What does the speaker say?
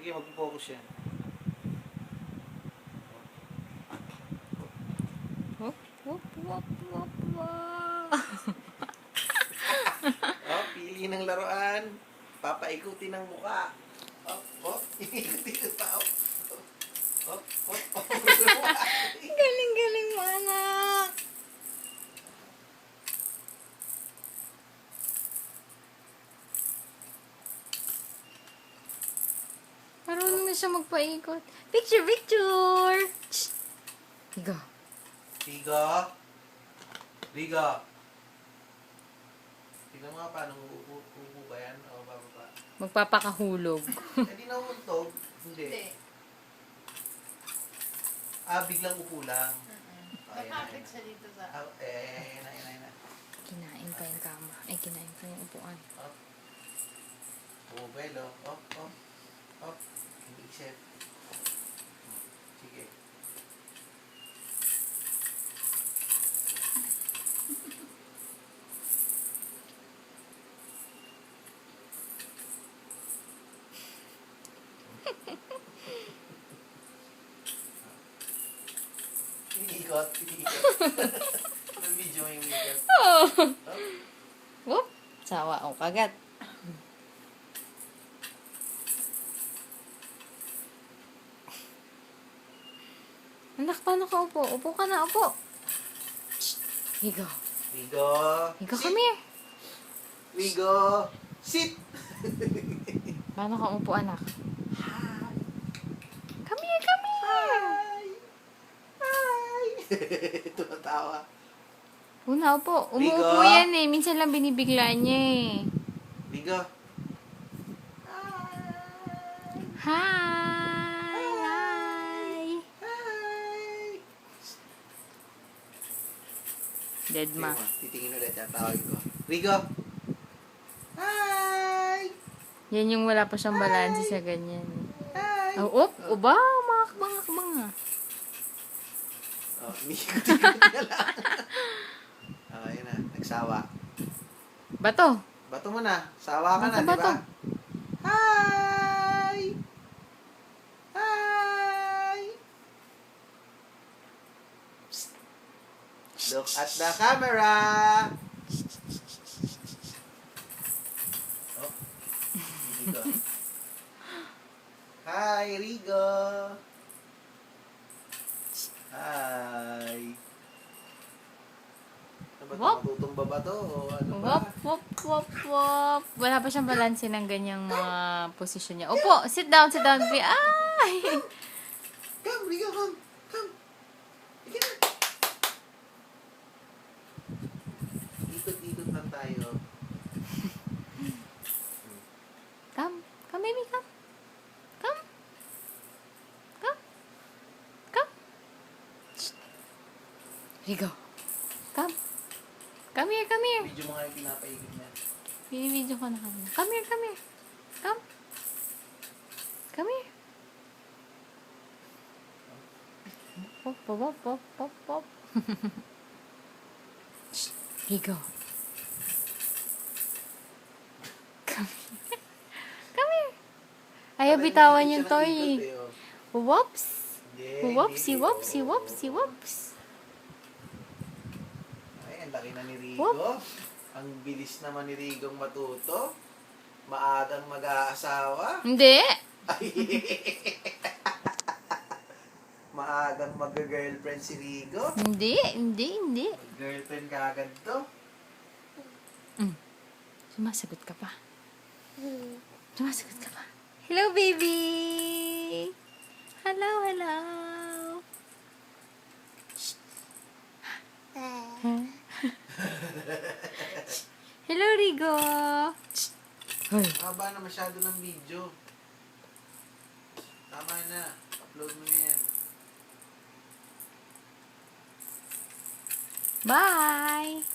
Sige, mag-focus yan. Wop, wop, wop, wop, wop. Oh, pili ng laruan. Papaikutin ng mukha. Ikutin ng tao. Galing-galing mo, anak. Marunong na siya magpaikot. Picture, picture! Shh. Higa. Riga. Riga. Tignan mo nga paano uupo ba yan o bababa. Magpapakahulog. Hindi na umuntog. Hindi. Biglang upo lang. Nakapit siya dito sa... Ayun na. Kinain pa yung kama. Ay, kinain pa yung upuan. Bumabelo. Hindi isip. Sige. Ikot. May video mo yung ikot. Oh. Whoop. Sawa o kagat. Anak, paano ka upo? Upo ka na, upo. Shh. Higa. Rigo. Higa, Sit. come here. Rigo. Sit. Paano ka upo, anak? Come here, come here. Hi. Tumatawa. Una, upo. Rigo. Umuupo yan eh. Minsan lang binibigla niya eh. Rigo. Hi! Hi. Dead ma. Titingin ulit ang tawag ko. Rigo. Hi. Yan yung wala pa siyang balanse sa ganyan. Hi. Oh, uba, makakbang nga. Ikot na lang. Ayun na. Nagsawa. Bato. Bato mo na. Sawa ka na, di Bato. ba? Hi. Hi. Psst. Look at the camera. Oh. Rigo. Hi, Rigo. Hi. Ano ba ito? Wop. Matutumba ba to? O ano ba? Wop, wop, wop, wop. Wala pa siyang balanse ng ganyang mga posisyon niya. Upo, sit down, Bi. Ay! Come, Rigo, come. Come. Sige na. Ikot-ikot lang tayo. Come, baby, come. Come. Come. Come. Shh. Rigo. Come. Come here, come here. Video mo nga yung pinapaikot niya. Binibidyo ko na kami. Come here, come here. Come. Come here. Pop, pop, pop, pop, pop, pop. Shh. Rigo. Come here. Come here. Ayaw bitawan yung toy. Whoops. Whoopsie, whoopsie, whoopsie, whoops. Ay, ang laki na ni Rigo. Whoop. Ang bilis naman ni Rigong matuto. Maagang mag-aasawa. Hindi. Ay. Maagang mag-girlfriend si Rigo. Hindi. Girlfriend ka agad to. Sumasagot ka pa. Sumasagot ka pa. Hello, baby! Hello. Shh. Huh? Hello, Rigo! Shh. Hoy. Haba na masyado ng video. Tama na. Upload mo na yan. Bye!